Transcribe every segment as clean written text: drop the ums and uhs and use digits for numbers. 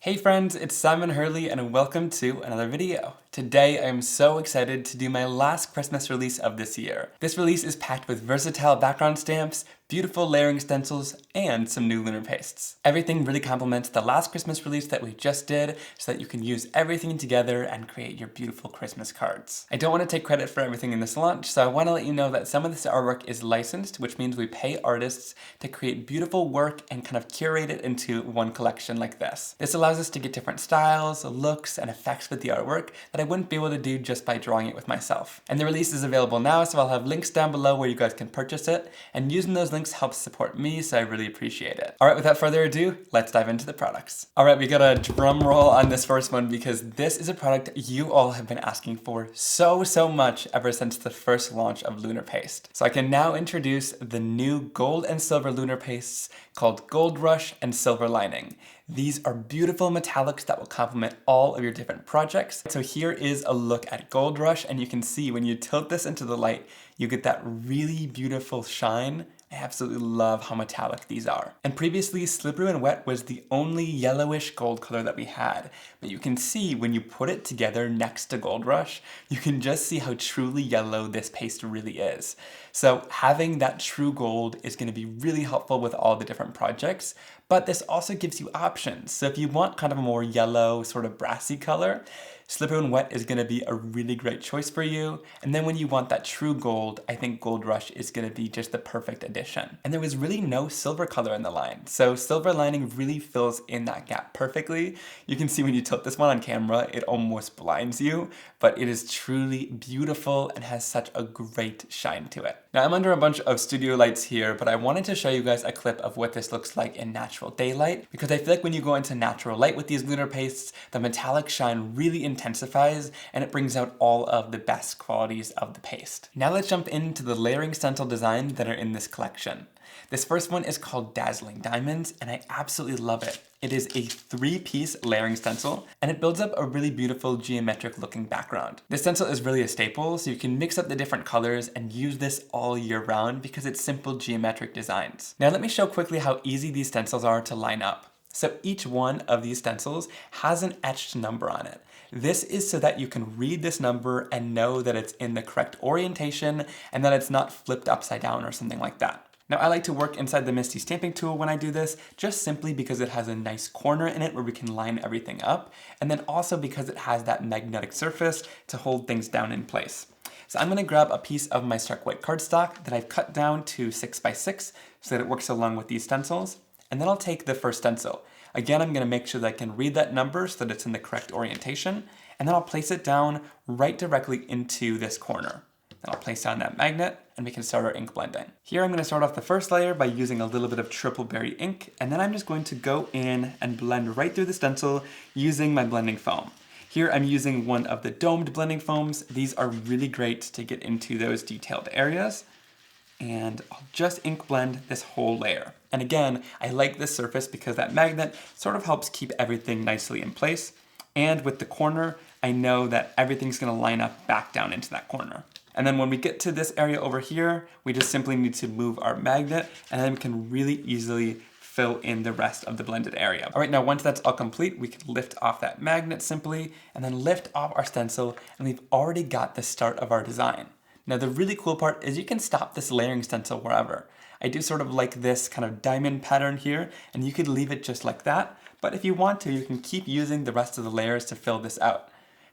Hey friends, it's Simon Hurley and welcome to another video. Today I am so excited to do my last Christmas release of this year. This release is packed with versatile background stamps, beautiful layering stencils, and some new lunar pastes. Everything really complements the last Christmas release that we just did so that you can use everything together and create your beautiful Christmas cards. I don't want to take credit for everything in this launch, so I want to let you know that some of this artwork is licensed, which means we pay artists to create beautiful work and kind of curate it into one collection like this. This allows us to get different styles, looks, and effects with the artwork that I wouldn't be able to do just by drawing it with myself. And the release is available now, so I'll have links down below where you guys can purchase it, and using those links helps support me, so I really appreciate it. Alright, without further ado, let's dive into the products. Alright, we got a drum roll on this first one because this is a product you all have been asking for so much ever since the first launch of Lunar Paste. So I can now introduce the new gold and silver lunar pastes called Gold Rush and Silver Lining. These are beautiful metallics that will complement all of your different projects. So here is a look at Gold Rush, and you can see when you tilt this into the light, you get that really beautiful shine. I absolutely love how metallic these are. And previously, Slippery and Wet was the only yellowish gold color that we had. But you can see when you put it together next to Gold Rush, you can just see how truly yellow this paste really is. So having that true gold is going to be really helpful with all the different projects. But this also gives you options. So if you want kind of a more yellow, sort of brassy color, Slippery and Wet is going to be a really great choice for you. And then when you want that true gold, I think Gold Rush is going to be just the perfect addition. And there was really no silver color in the line. So Silver Lining really fills in that gap perfectly. You can see when you tilt this one on camera, it almost blinds you, but it is truly beautiful and has such a great shine to it. Now I'm under a bunch of studio lights here, but I wanted to show you guys a clip of what this looks like in natural daylight, because I feel like when you go into natural light with these lunar pastes, the metallic shine really intensifies and it brings out all of the best qualities of the paste. Now let's jump into the layering stencil designs that are in this collection. This first one is called Dazzling Diamonds, and I absolutely love it. It is a 3-piece layering stencil, and it builds up a really beautiful geometric looking background. This stencil is really a staple, so you can mix up the different colors and use this all year round because it's simple geometric designs. Now let me show quickly how easy these stencils are to line up. So each one of these stencils has an etched number on it. This is so that you can read this number and know that it's in the correct orientation and that it's not flipped upside down or something like that. Now I like to work inside the Misty stamping tool when I do this, just simply because it has a nice corner in it where we can line everything up, and then also because it has that magnetic surface to hold things down in place. So I'm going to grab a piece of my stark white cardstock that I've cut down to 6x6 so that it works along with these stencils, and then I'll take the first stencil. Again, I'm going to make sure that I can read that number so that it's in the correct orientation, and then I'll place it down right directly into this corner. Then I'll place down that magnet and we can start our ink blending. Here I'm going to start off the first layer by using a little bit of triple berry ink, and then I'm just going to go in and blend right through the stencil using my blending foam. Here I'm using one of the domed blending foams. These are really great to get into those detailed areas. And I'll just ink blend this whole layer. And again, I like this surface because that magnet sort of helps keep everything nicely in place. And with the corner, I know that everything's going to line up back down into that corner. And then when we get to this area over here, we just simply need to move our magnet, and then we can really easily fill in the rest of the blended area. All right, now once that's all complete, we can lift off that magnet simply, and then lift off our stencil, and we've already got the start of our design. Now the really cool part is you can stop this layering stencil wherever. I do sort of like this kind of diamond pattern here, and you could leave it just like that, but if you want to, you can keep using the rest of the layers to fill this out.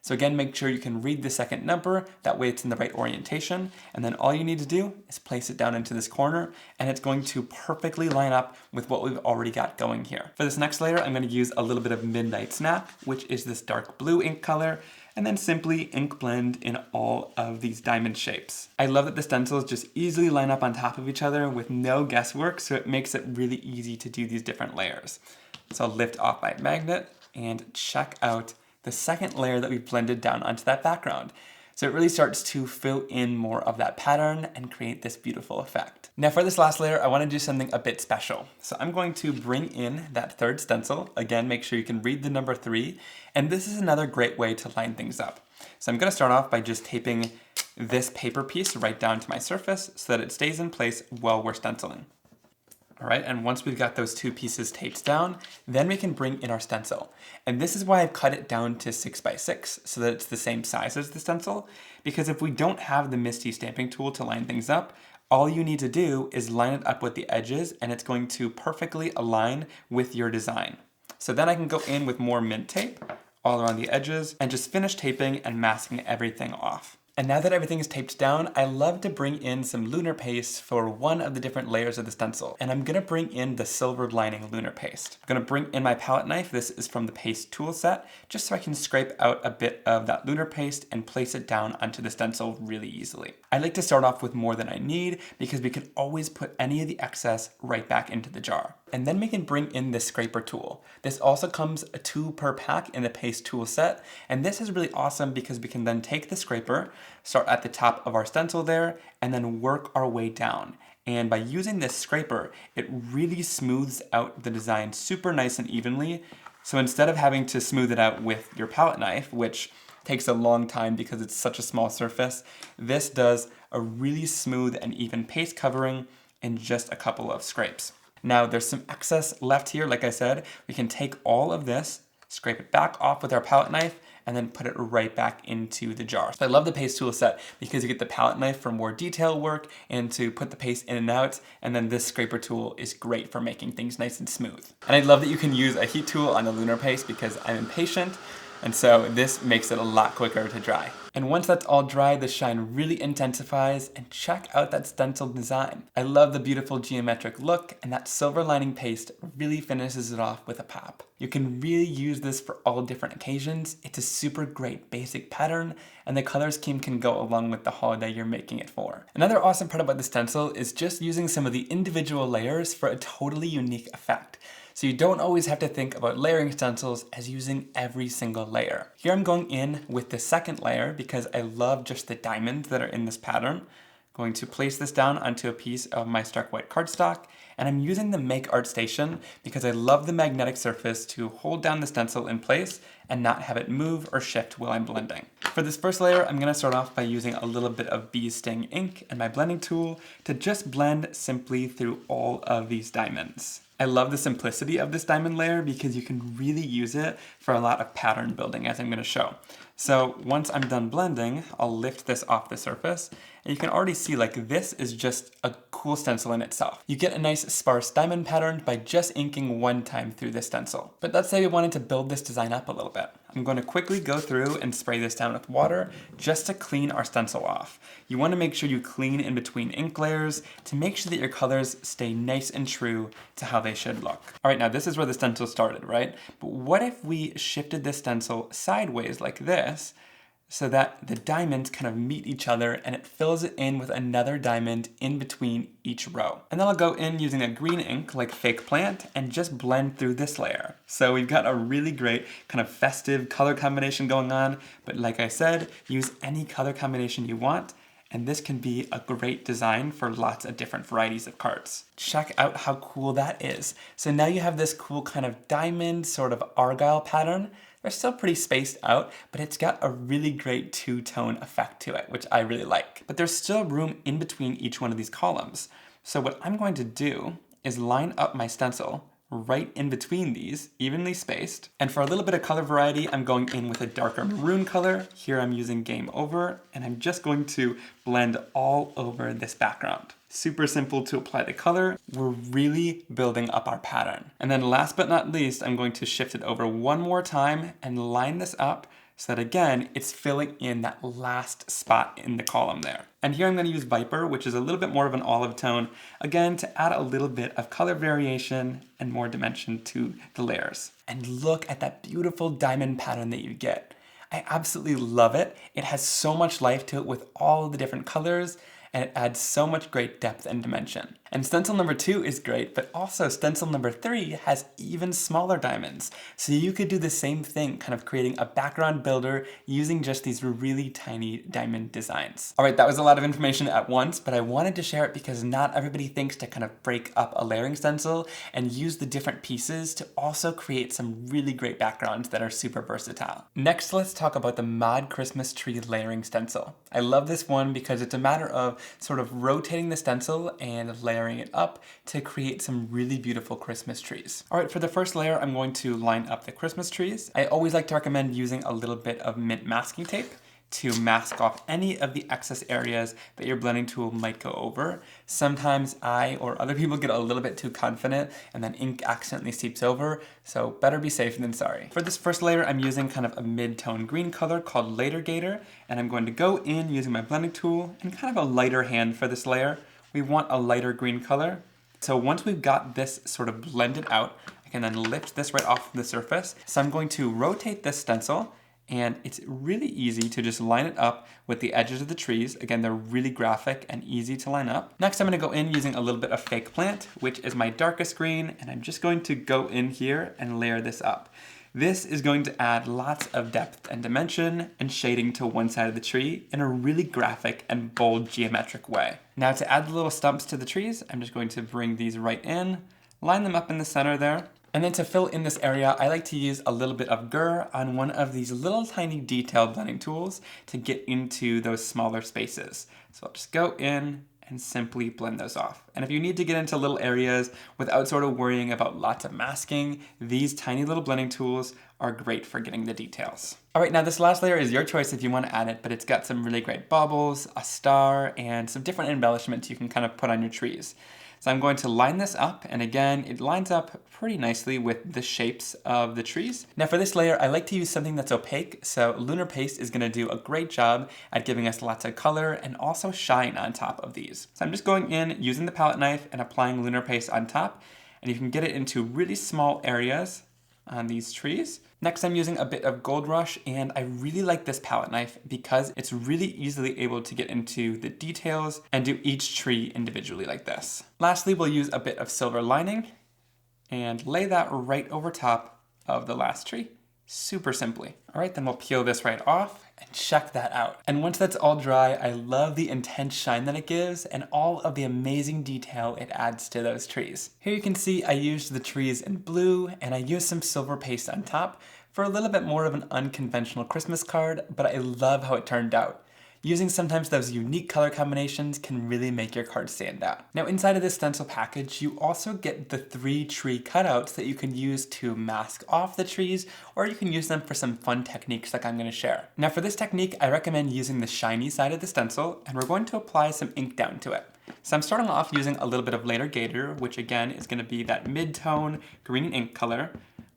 So again, make sure you can read the second number, that way it's in the right orientation, and then all you need to do is place it down into this corner, and it's going to perfectly line up with what we've already got going here. For this next layer, I'm going to use a little bit of Midnight Snap, which is this dark blue ink color, and then simply ink blend in all of these diamond shapes. I love that the stencils just easily line up on top of each other with no guesswork, so it makes it really easy to do these different layers. So I'll lift off my magnet and check out the second layer that we've blended down onto that background. So it really starts to fill in more of that pattern and create this beautiful effect. Now for this last layer, I want to do something a bit special. So I'm going to bring in that third stencil. Again, make sure you can read the number 3. And this is another great way to line things up. So I'm going to start off by just taping this paper piece right down to my surface so that it stays in place while we're stenciling. All right, and once we've got those 2 pieces taped down, then we can bring in our stencil. And this is why I've cut it down to 6 by 6 so that it's the same size as the stencil, because if we don't have the MISTI stamping tool to line things up, all you need to do is line it up with the edges and it's going to perfectly align with your design. So then I can go in with more mint tape all around the edges and just finish taping and masking everything off. And now that everything is taped down, I love to bring in some lunar paste for one of the different layers of the stencil. And I'm gonna bring in the silver lining lunar paste. I'm gonna bring in my palette knife. This is from the paste tool set, just so I can scrape out a bit of that lunar paste and place it down onto the stencil really easily. I like to start off with more than I need because we can always put any of the excess right back into the jar. And then we can bring in the scraper tool. This also comes 2 per pack in the paste tool set. And this is really awesome because we can then take the scraper, start at the top of our stencil there, and then work our way down. And by using this scraper, it really smooths out the design super nice and evenly. So instead of having to smooth it out with your palette knife, which takes a long time because it's such a small surface, this does a really smooth and even paste covering in just a couple of scrapes. Now there's some excess left here, like I said. We can take all of this, scrape it back off with our palette knife, and then put it right back into the jar. So I love the paste tool set because you get the palette knife for more detail work and to put the paste in and out, and then this scraper tool is great for making things nice and smooth. And I love that you can use a heat tool on the lunar paste because I'm impatient, and so this makes it a lot quicker to dry. And once that's all dry, the shine really intensifies, and check out that stencil design. I love the beautiful geometric look, and that silver lining paste really finishes it off with a pop. You can really use this for all different occasions. It's a super great basic pattern, and the color scheme can go along with the holiday you're making it for. Another awesome part about the stencil is just using some of the individual layers for a totally unique effect. So you don't always have to think about layering stencils as using every single layer. Here I'm going in with the second layer because I love just the diamonds that are in this pattern. Going to place this down onto a piece of my stark white cardstock, and I'm using the Make Art Station because I love the magnetic surface to hold down the stencil in place and not have it move or shift while I'm blending. For this first layer, I'm gonna start off by using a little bit of bee sting ink and my blending tool to just blend simply through all of these diamonds. I love the simplicity of this diamond layer because you can really use it for a lot of pattern building, as I'm going to show. So once I'm done blending, I'll lift this off the surface, and you can already see like this is just a cool stencil in itself. You get a nice sparse diamond pattern by just inking one time through this stencil. But let's say we wanted to build this design up a little bit. I'm going to quickly go through and spray this down with water just to clean our stencil off. You want to make sure you clean in between ink layers to make sure that your colors stay nice and true to how they should look. All right, now this is where the stencil started, right? But what if we shifted this stencil sideways like this so that the diamonds kind of meet each other and it fills it in with another diamond in between each row. And then I'll go in using a green ink like Fake Plant and just blend through this layer. So we've got a really great kind of festive color combination going on, but like I said, use any color combination you want, and this can be a great design for lots of different varieties of cards. Check out how cool that is. So now you have this cool kind of diamond sort of argyle pattern. They're still pretty spaced out, but it's got a really great two-tone effect to it, which I really like. But there's still room in between each one of these columns. So what I'm going to do is line up my stencil right in between these, evenly spaced. And for a little bit of color variety, I'm going in with a darker maroon color. Here I'm using Game Over, and I'm just going to blend all over this background. Super simple to apply the color. We're really building up our pattern. And then last but not least, I'm going to shift it over one more time and line this up so that again, it's filling in that last spot in the column there. And here I'm going to use Viper, which is a little bit more of an olive tone, again, to add a little bit of color variation and more dimension to the layers. And look at that beautiful diamond pattern that you get. I absolutely love it. It has so much life to it with all the different colors, and it adds so much great depth and dimension. And stencil number 2 is great, but also stencil number 3 has even smaller diamonds. So you could do the same thing, kind of creating a background builder using just these really tiny diamond designs. All right, that was a lot of information at once, but I wanted to share it because not everybody thinks to kind of break up a layering stencil and use the different pieces to also create some really great backgrounds that are super versatile. Next, let's talk about the Mod Christmas Tree layering stencil. I love this one because it's a matter of sort of rotating the stencil and layering layering it up to create some really beautiful Christmas trees. All right, for the first layer, I'm going to line up the Christmas trees. I always like to recommend using a little bit of mint masking tape to mask off any of the excess areas that your blending tool might go over. Sometimes I or other people get a little bit too confident and then ink accidentally seeps over, so better be safe than sorry. For this first layer, I'm using kind of a mid-tone green color called Later Gator, and I'm going to go in using my blending tool and kind of a lighter hand for this layer. We want a lighter green color. So once we've got this sort of blended out, I can then lift this right off the surface. So I'm going to rotate this stencil, and it's really easy to just line it up with the edges of the trees. Again, they're really graphic and easy to line up. Next, I'm gonna go in using a little bit of Fake Plant, which is my darkest green, and I'm just going to go in here and layer this up. This is going to add lots of depth and dimension and shading to one side of the tree in a really graphic and bold geometric way. Now to add the little stumps to the trees, I'm just going to bring these right in, line them up in the center there. And then to fill in this area, I like to use a little bit of Gur on one of these little tiny detail blending tools to get into those smaller spaces. So I'll just go in and simply blend those off. And if you need to get into little areas without sort of worrying about lots of masking, these tiny little blending tools are great for getting the details. All right, now this last layer is your choice if you want to add it, but it's got some really great bubbles, a star, and some different embellishments you can kind of put on your trees. So I'm going to line this up, and again, it lines up pretty nicely with the shapes of the trees. Now for this layer, I like to use something that's opaque, so Lunar Paste is gonna do a great job at giving us lots of color and also shine on top of these. So I'm just going in using the palette knife and applying Lunar Paste on top, and you can get it into really small areas on these trees. Next, I'm using a bit of Gold Rush, and I really like this palette knife because it's really easily able to get into the details and do each tree individually like this. Lastly, we'll use a bit of Silver Lining and lay that right over top of the last tree, super simply. All right, then we'll peel this right off and check that out. And once that's all dry, I love the intense shine that it gives and all of the amazing detail it adds to those trees. Here you can see I used the trees in blue and I used some silver paste on top for a little bit more of an unconventional Christmas card, but I love how it turned out. Using sometimes those unique color combinations can really make your card stand out. Now inside of this stencil package, you also get the 3 tree cutouts that you can use to mask off the trees, or you can use them for some fun techniques like I'm gonna share. Now for this technique, I recommend using the shiny side of the stencil, and we're going to apply some ink down to it. So I'm starting off using a little bit of Later Gator, which again is gonna be that mid-tone green ink color.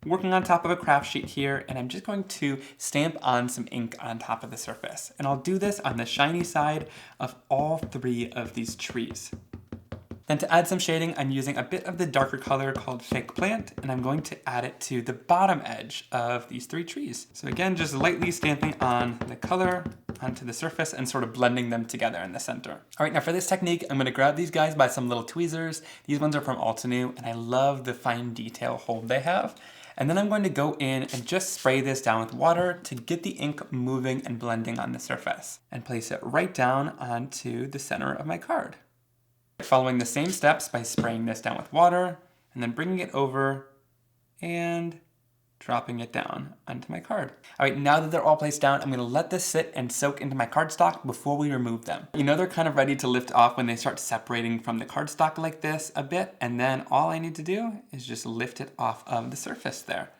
Working on top of a craft sheet here, and I'm just going to stamp on some ink on top of the surface. And I'll do this on the shiny side of all 3 of these trees. Then to add some shading, I'm using a bit of the darker color called Fake Plant, and I'm going to add it to the bottom edge of these 3 trees. So again, just lightly stamping on the color onto the surface and sort of blending them together in the center. All right, now for this technique, I'm gonna grab these guys by some little tweezers. These ones are from Altenew, and I love the fine detail hold they have. And then I'm going to go in and just spray this down with water to get the ink moving and blending on the surface, and place it right down onto the center of my card. Following the same steps by spraying this down with water, and then bringing it over and dropping it down onto my card. All right, now that they're all placed down, I'm gonna let this sit and soak into my cardstock before we remove them. You know they're kind of ready to lift off when they start separating from the cardstock like this a bit, and then all I need to do is just lift it off of the surface there.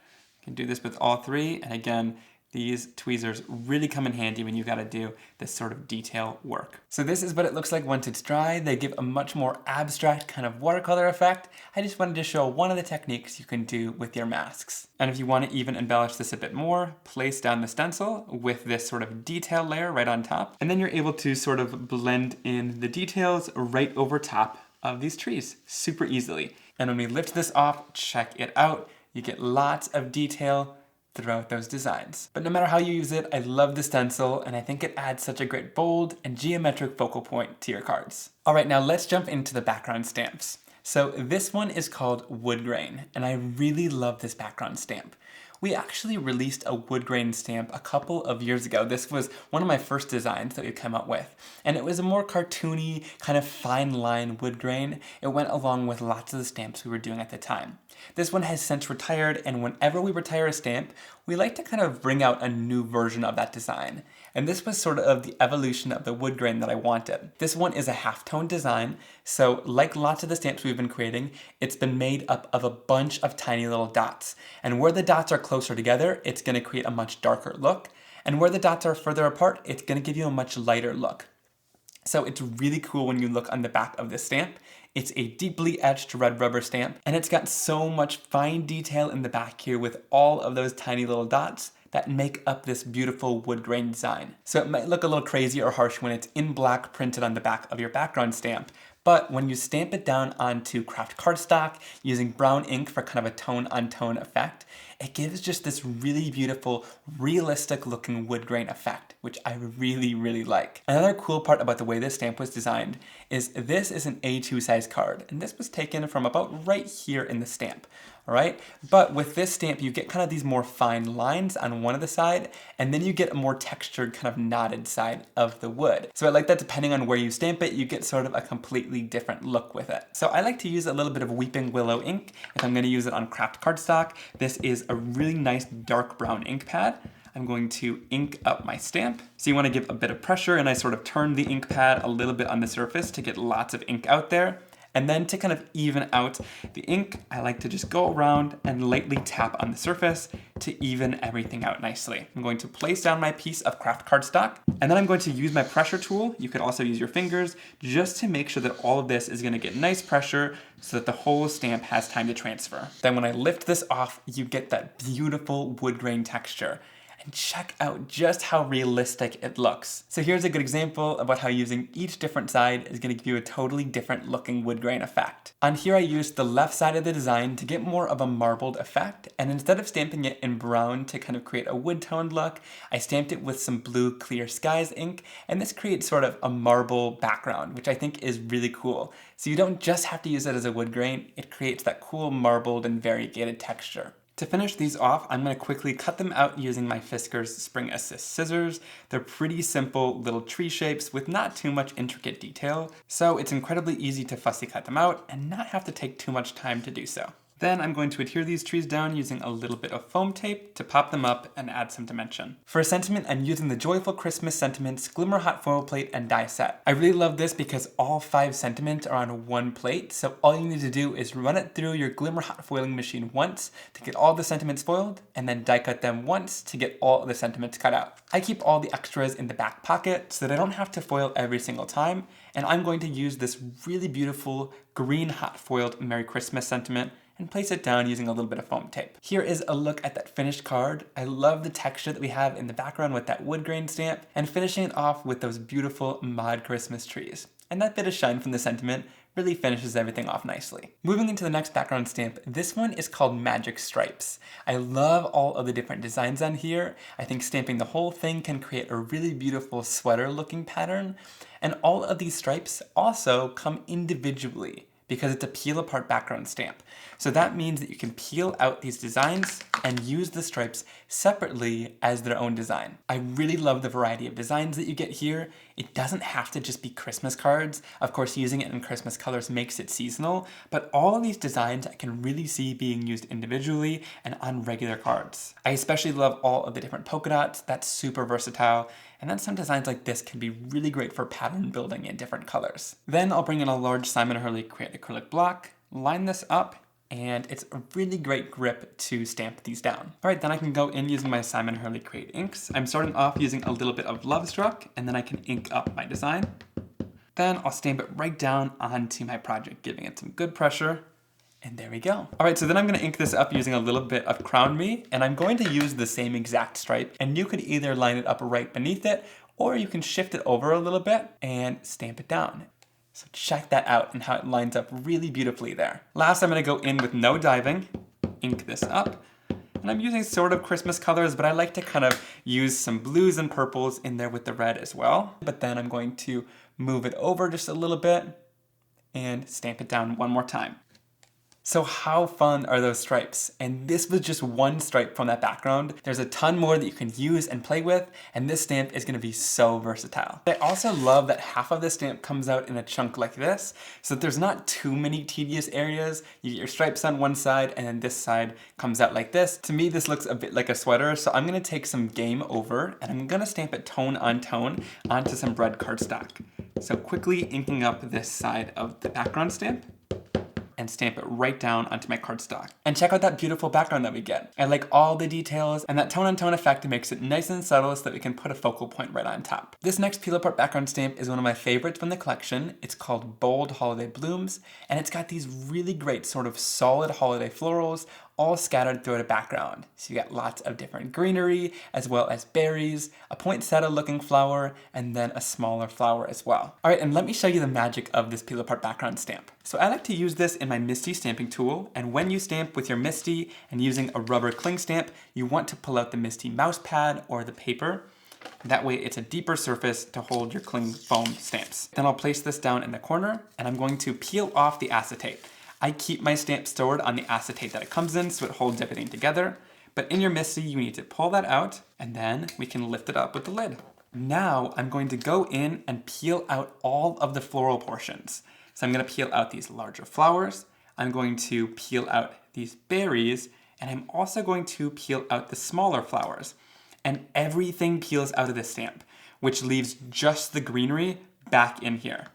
I can do this with all 3, and again, these tweezers really come in handy when you've got to do this sort of detail work. So this is what it looks like once it's dry. They give a much more abstract kind of watercolor effect. I just wanted to show one of the techniques you can do with your masks. And if you want to even embellish this a bit more, place down the stencil with this sort of detail layer right on top. And then you're able to sort of blend in the details right over top of these trees super easily. And when we lift this off, check it out. You get lots of detail throughout those designs. But no matter how you use it, I love the stencil, and I think it adds such a great bold and geometric focal point to your cards. All right, now let's jump into the background stamps. So this one is called Wood Grain, and I really love this background stamp. We actually released a wood grain stamp a couple of years ago. This was one of my first designs that we'd come up with. And it was a more cartoony, kind of fine line wood grain. It went along with lots of the stamps we were doing at the time. This one has since retired, and whenever we retire a stamp, we like to kind of bring out a new version of that design. And this was sort of the evolution of the wood grain that I wanted. This one is a halftone design, so like lots of the stamps we've been creating, it's been made up of a bunch of tiny little dots. And where the dots are closer together, it's going to create a much darker look. And where the dots are further apart, it's going to give you a much lighter look. So it's really cool when you look on the back of this stamp. It's a deeply etched red rubber stamp, and it's got so much fine detail in the back here with all of those tiny little dots that make up this beautiful wood grain design. So it might look a little crazy or harsh when it's in black printed on the back of your background stamp, but when you stamp it down onto craft cardstock using brown ink for kind of a tone-on-tone effect, it gives just this really beautiful, realistic looking wood grain effect, which I really, really like. Another cool part about the way this stamp was designed is this is an A2 size card, and this was taken from about right here in the stamp. All right, but with this stamp, you get kind of these more fine lines on one of the side, and then you get a more textured kind of knotted side of the wood. So I like that depending on where you stamp it, you get sort of a completely different look with it. So I like to use a little bit of Weeping Willow ink if I'm gonna use it on craft cardstock. This is a really nice dark brown ink pad. I'm going to ink up my stamp. So you wanna give a bit of pressure, and I sort of turn the ink pad a little bit on the surface to get lots of ink out there. And then to kind of even out the ink, I like to just go around and lightly tap on the surface to even everything out nicely. I'm going to place down my piece of craft cardstock, and then I'm going to use my pressure tool. You could also use your fingers just to make sure that all of this is gonna get nice pressure so that the whole stamp has time to transfer. Then when I lift this off, you get that beautiful wood grain texture. And check out just how realistic it looks. So here's a good example about how using each different side is going to give you a totally different looking wood grain effect. On here I used the left side of the design to get more of a marbled effect, and instead of stamping it in brown to kind of create a wood toned look, I stamped it with some blue Clear Skies ink, and this creates sort of a marble background, which I think is really cool. So you don't just have to use it as a wood grain, it creates that cool marbled and variegated texture. To finish these off, I'm going to quickly cut them out using my Fiskars Spring Assist scissors. They're pretty simple little tree shapes with not too much intricate detail, so it's incredibly easy to fussy cut them out and not have to take too much time to do so. Then I'm going to adhere these trees down using a little bit of foam tape to pop them up and add some dimension. For a sentiment, I'm using the Joyful Christmas Sentiments Glimmer Hot Foil Plate and die set. I really love this because all 5 sentiments are on one plate, so all you need to do is run it through your Glimmer Hot Foiling machine once to get all the sentiments foiled, and then die cut them once to get all the sentiments cut out. I keep all the extras in the back pocket so that I don't have to foil every single time, and I'm going to use this really beautiful green hot foiled Merry Christmas sentiment and place it down using a little bit of foam tape. Here is a look at that finished card. I love the texture that we have in the background with that wood grain stamp, and finishing it off with those beautiful mod Christmas trees. And that bit of shine from the sentiment really finishes everything off nicely. Moving into the next background stamp, this one is called Magic Stripes. I love all of the different designs on here. I think stamping the whole thing can create a really beautiful sweater looking pattern. And all of these stripes also come individually, because it's a peel apart background stamp. So that means that you can peel out these designs and use the stripes separately as their own design. I really love the variety of designs that you get here. It doesn't have to just be Christmas cards. Of course, using it in Christmas colors makes it seasonal, but all of these designs I can really see being used individually and on regular cards. I especially love all of the different polka dots. That's super versatile. And then some designs like this can be really great for pattern building in different colors. Then I'll bring in a large Simon Hurley Create Acrylic block, line this up, and it's a really great grip to stamp these down. All right, then I can go in using my Simon Hurley Create inks. I'm starting off using a little bit of Love Struck, and then I can ink up my design. Then I'll stamp it right down onto my project, giving it some good pressure. And there we go. All right, so then I'm gonna ink this up using a little bit of Crown Me, and I'm going to use the same exact stripe, and you could either line it up right beneath it, or you can shift it over a little bit and stamp it down. So check that out and how it lines up really beautifully there. Last, I'm gonna go in with no diving, ink this up, and I'm using sort of Christmas colors, but I like to kind of use some blues and purples in there with the red as well. But then I'm going to move it over just a little bit and stamp it down one more time. So how fun are those stripes? And this was just one stripe from that background. There's a ton more that you can use and play with, and this stamp is gonna be so versatile. I also love that half of the stamp comes out in a chunk like this, so that there's not too many tedious areas. You get your stripes on one side, and then this side comes out like this. To me, this looks a bit like a sweater, so I'm gonna take some Game Over, and I'm gonna stamp it tone on tone onto some red cardstock. So quickly inking up this side of the background stamp, and stamp it right down onto my cardstock. And check out that beautiful background that we get. I like all the details, and that tone on tone effect makes it nice and subtle so that we can put a focal point right on top. This next peel apart background stamp is one of my favorites from the collection. It's called Bold Holiday Blooms, and it's got these really great sort of solid holiday florals all scattered throughout a background. So you got lots of different greenery, as well as berries, a poinsettia looking flower, and then a smaller flower as well. All right, and let me show you the magic of this peel apart background stamp. So I like to use this in my MISTI stamping tool, and when you stamp with your MISTI and using a rubber cling stamp, you want to pull out the MISTI mouse pad or the paper. That way it's a deeper surface to hold your cling foam stamps. Then I'll place this down in the corner, and I'm going to peel off the acetate. I keep my stamp stored on the acetate that it comes in so it holds everything together. But in your MISTI, you need to pull that out, and then we can lift it up with the lid. Now I'm going to go in and peel out all of the floral portions. So I'm going to peel out these larger flowers, I'm going to peel out these berries, and I'm also going to peel out the smaller flowers. And everything peels out of this stamp, which leaves just the greenery back in here.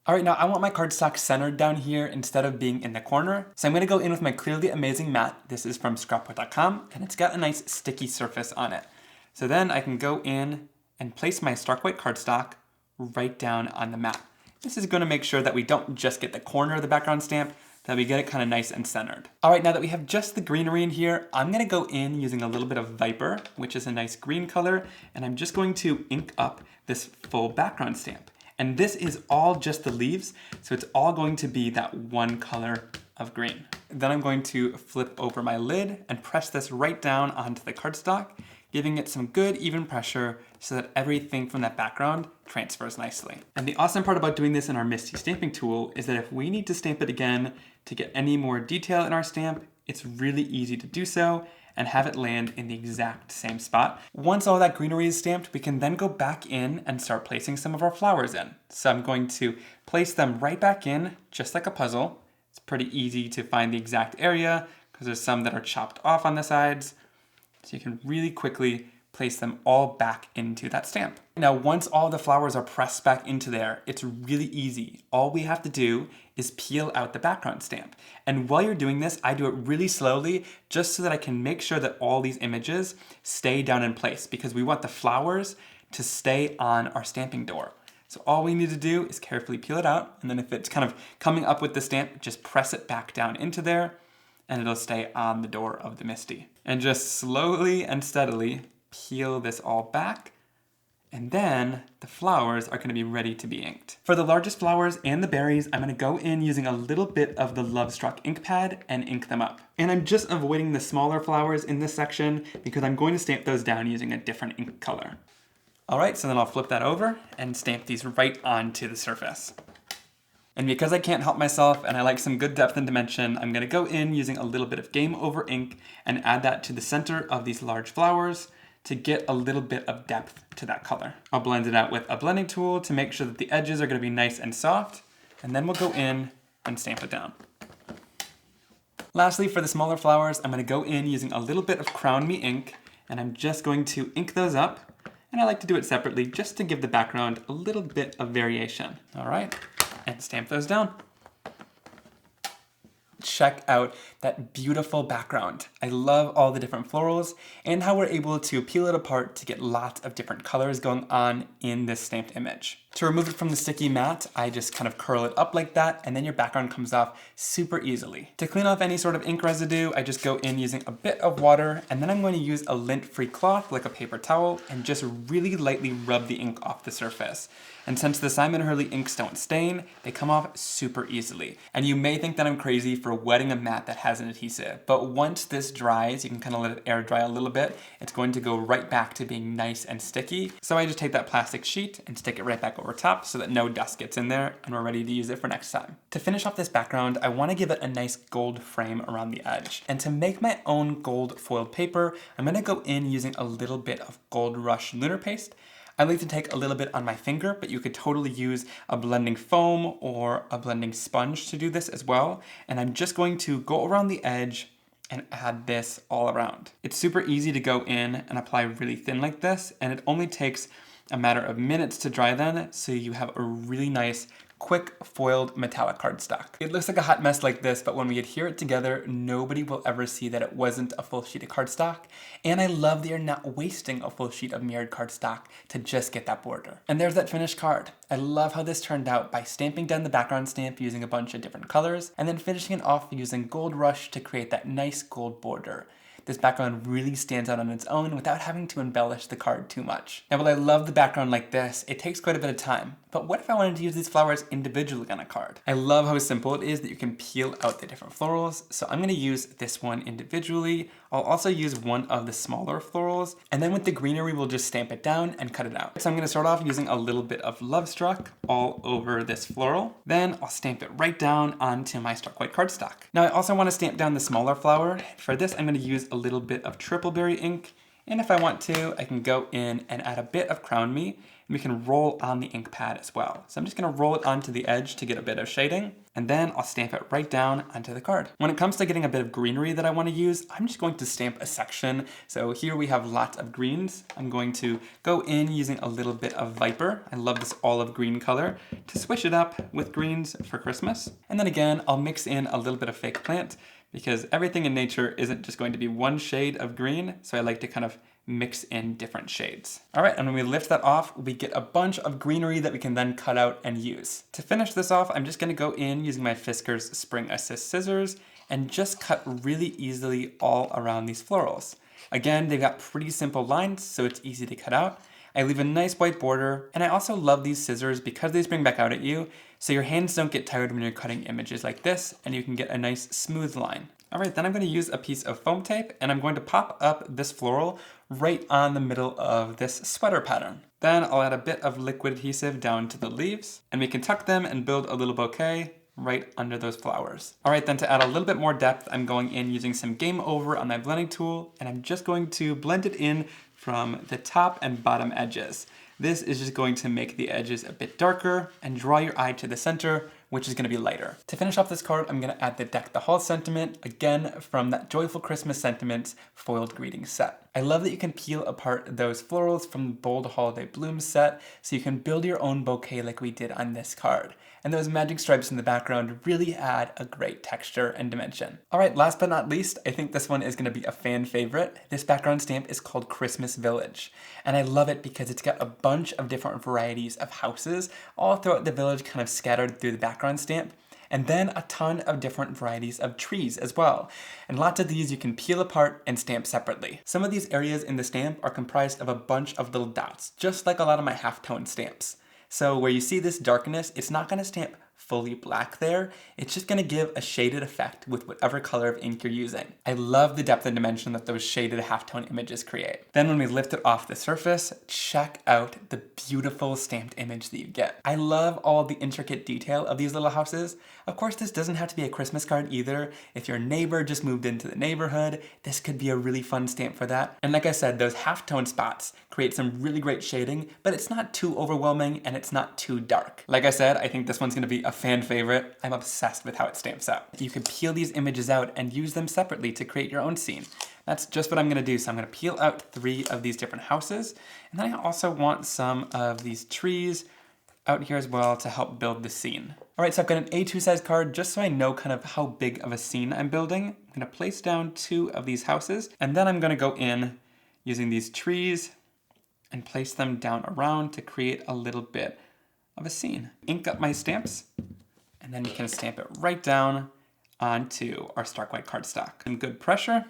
All right, now I want my cardstock centered down here instead of being in the corner. So I'm gonna go in with my Clearly Amazing Matte. This is from scrapbook.com, and it's got a nice sticky surface on it. So then I can go in and place my stark white cardstock right down on the mat. This is gonna make sure that we don't just get the corner of the background stamp, that we get it kind of nice and centered. All right, now that we have just the greenery in here, I'm gonna go in using a little bit of Viper, which is a nice green color, and I'm just going to ink up this full background stamp. And this is all just the leaves, so it's all going to be that one color of green. Then I'm going to flip over my lid and press this right down onto the cardstock, giving it some good even pressure so that everything from that background transfers nicely. And the awesome part about doing this in our MISTI stamping tool is that if we need to stamp it again to get any more detail in our stamp, it's really easy to do so and have it land in the exact same spot. Once all that greenery is stamped, we can then go back in and start placing some of our flowers in. So I'm going to place them right back in, just like a puzzle. It's pretty easy to find the exact area because there's some that are chopped off on the sides. So you can really quickly place them all back into that stamp. Now, once all the flowers are pressed back into there, it's really easy. All we have to do is peel out the background stamp. And while you're doing this, I do it really slowly just so that I can make sure that all these images stay down in place because we want the flowers to stay on our stamping door. So all we need to do is carefully peel it out, and then if it's kind of coming up with the stamp, just press it back down into there, and it'll stay on the door of the MISTI. And just slowly and steadily peel this all back, and then the flowers are gonna be ready to be inked. For the largest flowers and the berries, I'm gonna go in using a little bit of the Love Struck ink pad and ink them up. And I'm just avoiding the smaller flowers in this section because I'm going to stamp those down using a different ink color. All right, so then I'll flip that over and stamp these right onto the surface. And because I can't help myself and I like some good depth and dimension, I'm gonna go in using a little bit of Game Over ink and add that to the center of these large flowers to get a little bit of depth to that color. I'll blend it out with a blending tool to make sure that the edges are gonna be nice and soft, and then we'll go in and stamp it down. Lastly, for the smaller flowers, I'm gonna go in using a little bit of Crown Me ink, and I'm just going to ink those up, and I like to do it separately just to give the background a little bit of variation. All right, and stamp those down. Check out that beautiful background. I love all the different florals and how we're able to peel it apart to get lots of different colors going on in this stamped image. To remove it from the sticky mat, I just kind of curl it up like that, and then your background comes off super easily. To clean off any sort of ink residue, I just go in using a bit of water, and then I'm going to use a lint-free cloth like a paper towel and just really lightly rub the ink off the surface. And since the Simon Hurley inks don't stain, they come off super easily. And you may think that I'm crazy for wetting a mat that has an adhesive, but once this dries, you can kind of let it air dry a little bit, it's going to go right back to being nice and sticky. So I just take that plastic sheet and stick it right back over top so that no dust gets in there and we're ready to use it for next time. To finish off this background, I want to give it a nice gold frame around the edge. And to make my own gold foiled paper, I'm going to go in using a little bit of Gold Rush Lunar Paste. I like to take a little bit on my finger, but you could totally use a blending foam or a blending sponge to do this as well. And I'm just going to go around the edge and add this all around. It's super easy to go in and apply really thin like this, and it only takes a matter of minutes to dry then, so you have a really nice, quick foiled metallic cardstock. It looks like a hot mess like this, but when we adhere it together, nobody will ever see that it wasn't a full sheet of cardstock. And I love that you're not wasting a full sheet of mirrored cardstock to just get that border. And there's that finished card. I love how this turned out by stamping down the background stamp using a bunch of different colors, and then finishing it off using Gold Rush to create that nice gold border. This background really stands out on its own without having to embellish the card too much. Now, while I love the background like this, it takes quite a bit of time. But what if I wanted to use these flowers individually on a card? I love how simple it is that you can peel out the different florals. So I'm going to use this one individually. I'll also use one of the smaller florals. And then with the greenery, we'll just stamp it down and cut it out. So I'm going to start off using a little bit of Love Struck all over this floral. Then I'll stamp it right down onto my Stark White cardstock. Now I also want to stamp down the smaller flower. For this, I'm going to use a little bit of Tripleberry ink. And if I want to, I can go in and add a bit of Crown Me, and we can roll on the ink pad as well. So I'm just gonna roll it onto the edge to get a bit of shading, and then I'll stamp it right down onto the card. When it comes to getting a bit of greenery that I wanna use, I'm just going to stamp a section. So here we have lots of greens. I'm going to go in using a little bit of Viper. I love this olive green color to switch it up with greens for Christmas. And then again, I'll mix in a little bit of fake plant, because everything in nature isn't just going to be one shade of green, so I like to kind of mix in different shades. All right, and when we lift that off, we get a bunch of greenery that we can then cut out and use. To finish this off, I'm just gonna go in using my Fiskars Spring Assist scissors and just cut really easily all around these florals. Again, they've got pretty simple lines, so it's easy to cut out. I leave a nice white border, and I also love these scissors because they spring back out at you, so your hands don't get tired when you're cutting images like this, and you can get a nice smooth line. All right, then I'm going to use a piece of foam tape, and I'm going to pop up this floral right on the middle of this sweater pattern. Then I'll add a bit of liquid adhesive down to the leaves, and we can tuck them and build a little bouquet right under those flowers. All right, then to add a little bit more depth, I'm going in using some Game Over on my blending tool, and I'm just going to blend it in from the top and bottom edges. This is just going to make the edges a bit darker and draw your eye to the center, which is going to be lighter. To finish off this card, I'm going to add the Deck the Hall sentiment, again from that Joyful Christmas Sentiments foiled greeting set. I love that you can peel apart those florals from the Bold Holiday Blooms set, so you can build your own bouquet like we did on this card. And those magic stripes in the background really add a great texture and dimension. All right, last but not least, I think this one is going to be a fan favorite. This background stamp is called Christmas Village, and I love it because it's got a bunch of different varieties of houses all throughout the village, kind of scattered through the background stamp, and then a ton of different varieties of trees as well. And lots of these you can peel apart and stamp separately. Some of these areas in the stamp are comprised of a bunch of little dots, just like a lot of my halftone stamps. So where you see this darkness, it's not going to stamp fully black there. It's just going to give a shaded effect with whatever color of ink you're using. I love the depth and dimension that those shaded halftone images create. Then when we lift it off the surface, check out the beautiful stamped image that you get. I love all the intricate detail of these little houses. Of course, this doesn't have to be a Christmas card either. If your neighbor just moved into the neighborhood, this could be a really fun stamp for that. And like I said, those halftone spots create some really great shading, but it's not too overwhelming and it's not too dark. Like I said, I think this one's gonna be a fan favorite. I'm obsessed with how it stamps out. You can peel these images out and use them separately to create your own scene. That's just what I'm gonna do. So I'm gonna peel out 3 of these different houses. And then I also want some of these trees out here as well to help build the scene. All right, so I've got an A2 size card just so I know kind of how big of a scene I'm building. I'm gonna place down 2 of these houses, and then I'm gonna go in using these trees and place them down around to create a little bit of a scene. Ink up my stamps, and then we can stamp it right down onto our Stark White cardstock. Some good pressure.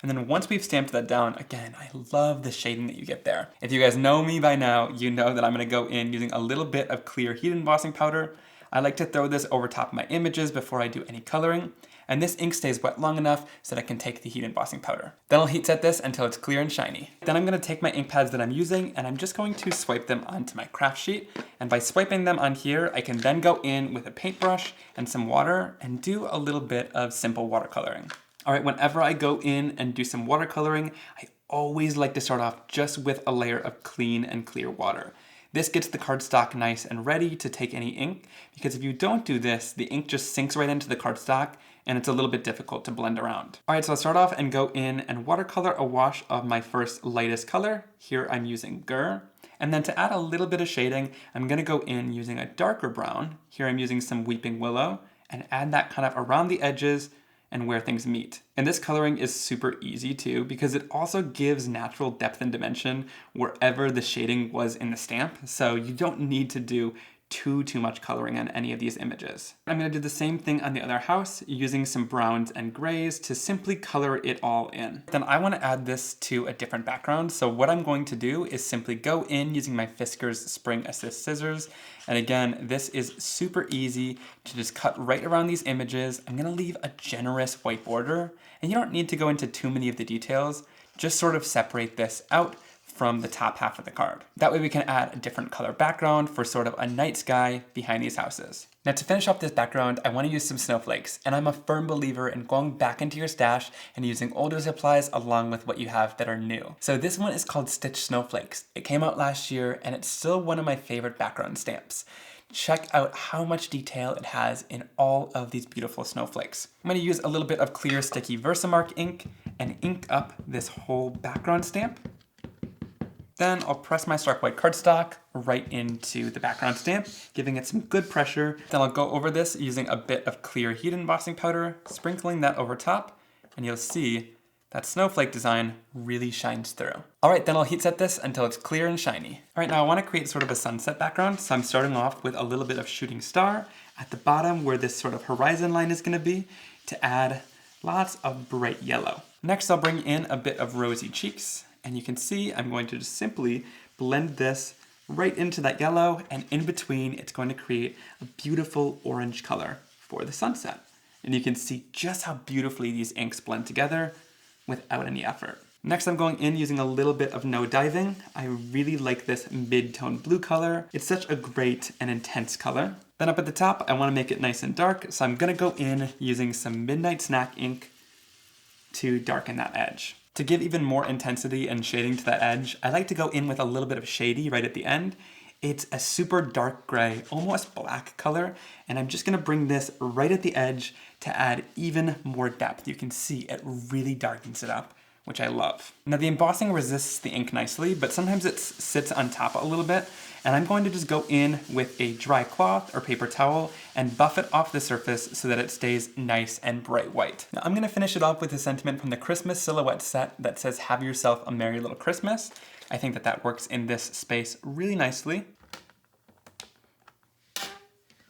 And then once we've stamped that down, again, I love the shading that you get there. If you guys know me by now, you know that I'm gonna go in using a little bit of clear heat embossing powder. I like to throw this over top of my images before I do any coloring. and this ink stays wet long enough so that I can take the heat embossing powder. Then I'll heat set this until it's clear and shiny. Then I'm going to take my ink pads that I'm using and I'm just going to swipe them onto my craft sheet, and by swiping them on here I can then go in with a paintbrush and some water and do a little bit of simple watercoloring. Alright, whenever I go in and do some watercoloring, I always like to start off just with a layer of clean and clear water. This gets the cardstock nice and ready to take any ink, because if you don't do this, the ink just sinks right into the cardstock and it's a little bit difficult to blend around. Alright, so I'll start off and go in and watercolor a wash of my first lightest color. Here I'm using Gur. And then to add a little bit of shading, I'm going to go in using a darker brown. Here I'm using some Weeping Willow and add that kind of around the edges and where things meet. And this coloring is super easy too, because it also gives natural depth and dimension wherever the shading was in the stamp, so you don't need to do too much coloring on any of these images. I'm going to do the same thing on the other house using some browns and grays to simply color it all in. Then I want to add this to a different background, so what I'm going to do is simply go in using my Fiskars Spring Assist scissors, and again, this is super easy to just cut right around these images. I'm going to leave a generous white border, and you don't need to go into too many of the details, just sort of separate this out from the top half of the card. That way we can add a different color background for sort of a night sky behind these houses. Now to finish off this background, I want to use some snowflakes, and I'm a firm believer in going back into your stash and using older supplies along with what you have that are new. So this one is called Stitch Snowflakes. It came out last year and it's still one of my favorite background stamps. Check out how much detail it has in all of these beautiful snowflakes. I'm going to use a little bit of clear sticky Versamark ink and ink up this whole background stamp. Then I'll press my stark white cardstock right into the background stamp, giving it some good pressure. Then I'll go over this using a bit of clear heat embossing powder, sprinkling that over top, and you'll see that snowflake design really shines through. Alright, then I'll heat set this until it's clear and shiny. Alright, now I want to create sort of a sunset background, so I'm starting off with a little bit of shooting star at the bottom where this sort of horizon line is going to be, to add lots of bright yellow. Next I'll bring in a bit of rosy cheeks. And you can see I'm going to just simply blend this right into that yellow, and in between it's going to create a beautiful orange color for the sunset. And you can see just how beautifully these inks blend together without any effort. Next I'm going in using a little bit of No Diving. I really like this mid-tone blue color. It's such a great and intense color. Then up at the top I want to make it nice and dark, so I'm going to go in using some Midnight Snack ink to darken that edge. To give even more intensity and shading to that edge, I like to go in with a little bit of shady right at the end. It's a super dark gray, almost black color, and I'm just gonna bring this right at the edge to add even more depth. You can see it really darkens it up, which I love. Now the embossing resists the ink nicely, but sometimes it sits on top a little bit, and I'm going to just go in with a dry cloth or paper towel and buff it off the surface so that it stays nice and bright white. Now I'm gonna finish it off with a sentiment from the Christmas silhouette set that says, "Have yourself a merry little Christmas." I think that that works in this space really nicely.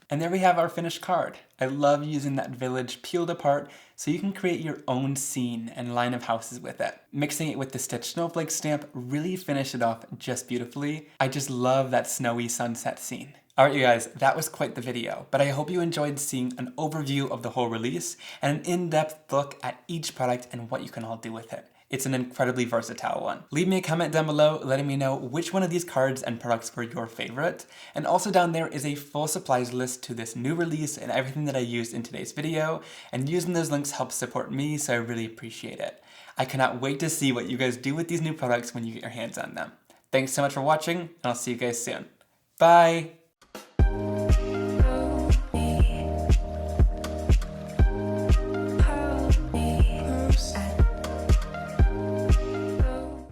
And there we have our finished card. I love using that village peeled apart so you can create your own scene and line of houses with it. Mixing it with the Stitch Snowflake stamp really finished it off just beautifully. I just love that snowy sunset scene. Alright you guys, that was quite the video, but I hope you enjoyed seeing an overview of the whole release and an in-depth look at each product and what you can all do with it. It's an incredibly versatile one. Leave me a comment down below letting me know which one of these cards and products were your favorite. And also down there is a full supplies list to this new release and everything that I used in today's video. And using those links helps support me, so I really appreciate it. I cannot wait to see what you guys do with these new products when you get your hands on them. Thanks so much for watching, and I'll see you guys soon. Bye!